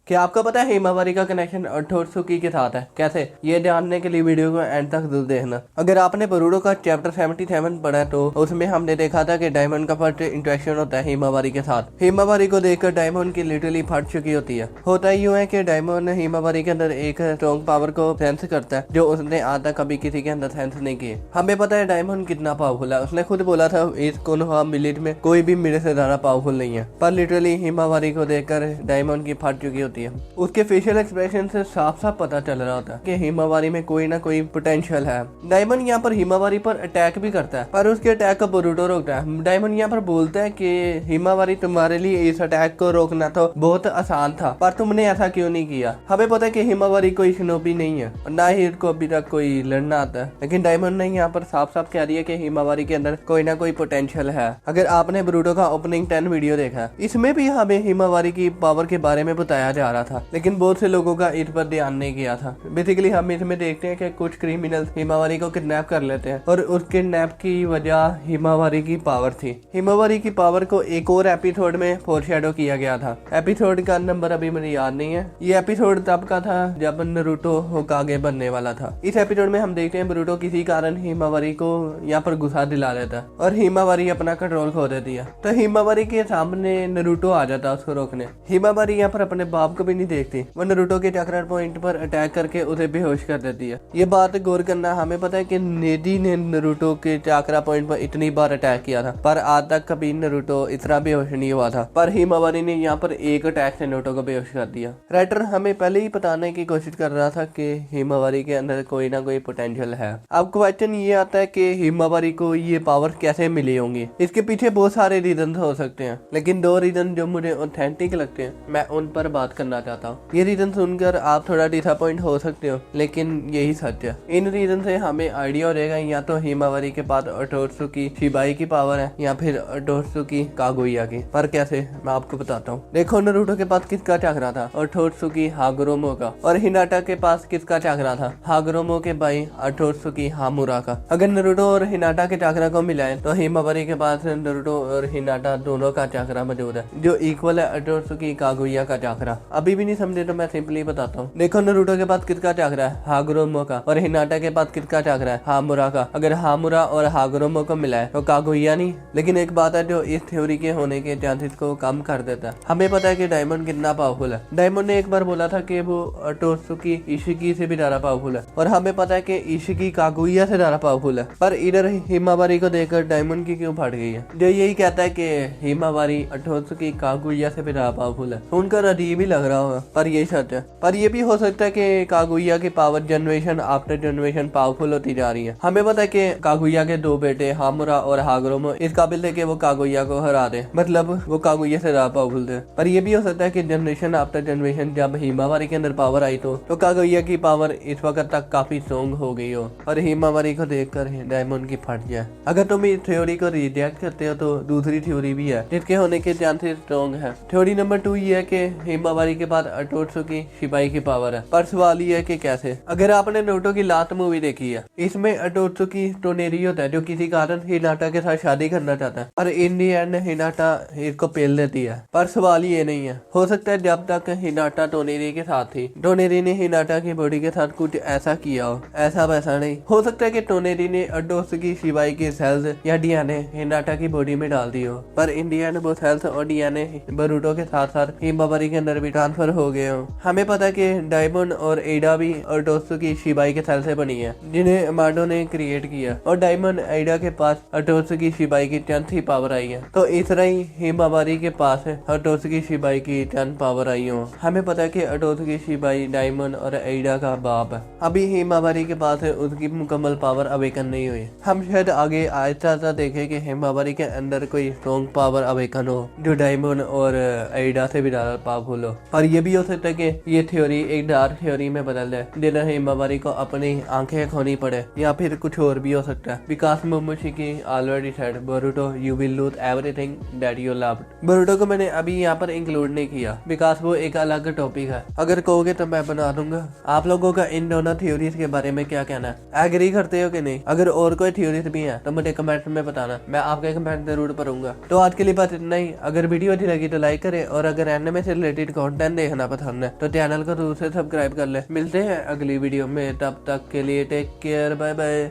क्या आपको पता है हिमावारी का कनेक्शन अठोत्सुकी के साथ है? कैसे? ये जानने के लिए वीडियो को एंड तक जरूर देखना। अगर आपने बोरुटो का चैप्टर 77 पढ़ा है तो उसमें हमने देखा था कि डायमंड का फर्स्ट इंटरेक्शन होता है हिमावारी के साथ। हिमावारी को देखकर डायमंड की लिटरली फट चुकी होती है। होता यूँ है कि डायमंड हिमावारी के अंदर एक स्ट्रॉन्ग पावर को सेंस करता है जो उसने आज तक कभी किसी के अंदर सेंस नहीं किए। हमें पता है डायमंड कितना पावरफुल है। उसने खुद बोला था इस कोनोहा विलेज में कोई भी मेरे से ज्यादा पावरफुल नहीं है, पर लिटरली हिमावारी को देखकर डायमंड की फट चुकी होती है। उसके फेशियल एक्सप्रेशन से साफ साफ पता चल रहा होता है कि हिमावारी में कोई ना कोई पोटेंशियल है। डायमंड यहाँ पर हिमावारी पर अटैक भी करता है, पर उसके अटैक को बोरुटो रोकता है। डायमंड यहाँ पर बोलता है कि हिमावारी तुम्हारे लिए इस अटैक को रोकना तो बहुत आसान था, पर तुमने ऐसा क्यों नहीं किया? हमें पता है कि हिमावारी कोई शिनोबी नहीं है और ना ही उसको अभी तक कोई लड़ना आता है, लेकिन डायमंड ने यहाँ पर साफ साफ कह दिया कि हिमावारी के अंदर कोई ना कोई पोटेंशियल है। अगर आपने बोरुटो का ओपनिंग 10 वीडियो देखा है, इसमें भी हमें हिमावारी की पावर के बारे में बताया जा रहा था, लेकिन बहुत से लोगों का इस पर ध्यान नहीं किया था। बेसिकली हम इसमें देखते हैं कि कुछ क्रिमिनल हिमावारी को किडनैप कर लेते हैं और उस किडनैप की वजह हिमावारी की पावर थी। हिमावारी की पावर को एक और एपिसोड में फोरशैडो किया गया था। एपिसोड का नंबर अभी मुझे याद नहीं है। ये एपिसोड तब का था जब नारुतो होकागे बनने वाला था। इस एपिसोड में हम देखते हैं नारुतो किसी कारण हिमावारी को यहाँ पर गुस्सा दिला देता है और हिमावारी अपना कंट्रोल खो देती है। तो हिमावारी के सामने नारुतो आ जाता है उसको रोकने। हिमावारी यहाँ पर अपने बाप को भी नहीं देखती, वो नारुतो के चक्र पॉइंट पर अटैक करके उसे बेहोश कर देती है। ये बात गौर करना, हमें पता है कि नेदी ने नारुतो के चक्र पॉइंट पर इतनी बार अटैक किया था, पर आज तक कभी नारुतो इतना बेहोश नहीं हुआ था, पर हिमावारी ने यहाँ पर एक अटैक से नारुतो को बेहोश कर दिया। राइटर हमें पहले ही बताने की कोशिश कर रहा था कि हिमावारी के अंदर कोई ना कोई पोटेंशियल है। अब क्वेश्चन ये आता है कि हिमावारी को ये पावर कैसे मिली होंगी? इसके पीछे बहुत सारे रीजन हो सकते हैं, लेकिन दो रीजन जो मुझे ऑथेंटिक लगते हैं मैं उन पर बात करना चाहता हूँ। ये रीजन सुनकर आप थोड़ा डिसअपॉइंट हो सकते हो, लेकिन यही सच है। इन रीजन से हमें आइडिया हो जाएगा या तो हिमावारी के पास ओटोत्सुकी शिबाई की पावर है या फिर ओटोत्सुकी कागुया की। पर कैसे, मैं आपको बताता हूँ। देखो नारुतो के पास किसका चक्रा था? ओटोत्सुकी हागुरोमो का। और हिनाटा के पास किसका चक्रा था? हागुरोमो के भाई ओटोत्सुकी हामुरा का। अगर नारुतो और हिनाटा के चक्रा को मिलाए तो हिमावारी के पास नारुतो और हिनाटा दोनों का चक्रा मौजूद है जो इक्वल है ओटोत्सुकी कागुया का चक्रा। अभी भी नहीं समझे तो मैं सिंपली बताता हूँ। देखो नारुतो के पास किसका चक्रा है? हागुरोमो का। और हिनाटा के पास किसका चक्रा है? हामुरा का। अगर हामुरा और हागुरोमो को मिलाए तो कागुया नहीं। लेकिन एक बात है जो इस थ्योरी के होने के चांसेस को कम कर देता है। हमें पता है कि डायमंड कितना पावरफुल है। डायमंड ने एक बार बोला था कि वो ओटोत्सुकी इशिकी से भी ज्यादा पावरफुल है, और हमें पता है कि इशिकी कागुया से ज्यादा पावरफुल है। पर इधर हिमावारी को देखकर डायमंड की क्यों फट गई है? जो यही कहता है कि हिमावारी ओटोत्सुकी कागुया से भी ज्यादा पावरफुल है। सुनकर अजीब ही लग रहा होगा, पर यही सच है। पर यह भी हो सकता है कि कागुया की power generation after generation powerful होती जा रही है। हमें पता है कि कागुया के दो बेटे हामुरा और हागुरोमो इस काबिल थे कि वो कागुया को हरा दे, मतलब वो कागुया से ज्यादा पावरफुल थे। पर यह भी हो सकता है कि जनरेशन आफ्टर जनरेशन जब हिमावारी के अंदर पावर आई तो कागुया की पावर इस वक्त तक काफी स्ट्रॉन्ग हो गई हो और हिमावारी को देखकर डायमंड की फट जाए। अगर तुम इस थ्योरी को रिजेक्ट करते हो तो दूसरी थ्योरी भी है जिसके होने के चांसेस स्ट्रॉन्ग है। थ्योरी नंबर 2 ये है कि हिमावारी के पास ओटोत्सुकी शिबाई की पावर है। पर सवाल ये है कि कैसे? अगर आपने नारुतो की लास्ट मूवी देखी है, इसमें ओटोत्सुकी टोनेरी होता है जो किसी कारण हिनाटा के साथ शादी करना चाहता है, और इन दी एंड हिनाटा इसको पेल देती है। पर सवाल ये नहीं है, हो सकता है जब तक हिनाटा टोनेरी के साथ थी, टोनेरी ने हिनाटा की बॉडी के साथ कुछ ऐसा किया हो, ऐसा वैसा नहीं। हो सकता है कि टोनेरी ने ओटोत्सुकी शिबाई के सेल्स या डीएनए हिनाटा की बॉडी में डाल दी हो, पर इन दी एंड वो सेल्स और डीएनए बोरुटो के साथ साथ हिमावारी के अंदर भी ट्रांसफर हो गए हो। हमें पता है कि डायमंड और एडा भी ओटोत्सुकी शिबाई के सेल से बनी है जिन्हें अमाडो ने क्रिएट किया, और डायमंड एडा के पास ओटोत्सुकी शिबाई की 10th पावर आई है। तो इस तरह ही हिमावारी के पास ओटोत्सुकी शिबाई की 10 पावर आई हो। हमें पता है कि ओटोत्सुकी शिबाई डायमंड और एडा का बाप है। अभी हिमावारी के पास उसकी मुकम्मल पावर अवेकन नहीं हुई। हम शायद आगे आहिस्ता देखें कि हिमावारी के अंदर कोई स्ट्रॉन्ग पावर अवेकन हो जो डायमंड और एडा से भी ज्यादा पावरफुल हो। और ये भी हो सकता है कि ये थ्योरी एक डार्क थ्योरी में बदल जाए जिन्हें हिमावारी को अपनी आंखें खोनी पड़े, या फिर कुछ और भी हो सकता है। Because Momoshiki already said Boruto you will lose everything that you loved. Boruto को मैंने अभी यहाँ पर इंक्लूड नहीं किया बिकॉज वो एक अलग टॉपिक है। अगर कहोगे तो मैं बना दूंगा। आप लोगों का इन दोनों थ्योरीज के बारे में क्या कहना है? एग्री करते हो कि नहीं? अगर और कोई थ्योरीज भी है तो मुझे कमेंट में बताना, मैं आपके कमेंट जरूर पढ़ूंगा। तो आज के लिए बस इतना ही। अगर वीडियो अच्छी लगी तो लाइक करें, और अगर एनिमे से रिलेटेड कंटेंट कंटेंट देखना पसंद है तो चैनल को जरूर से सब्सक्राइब कर ले। मिलते हैं अगली वीडियो में, तब तक के लिए टेक केयर, बाय बाय।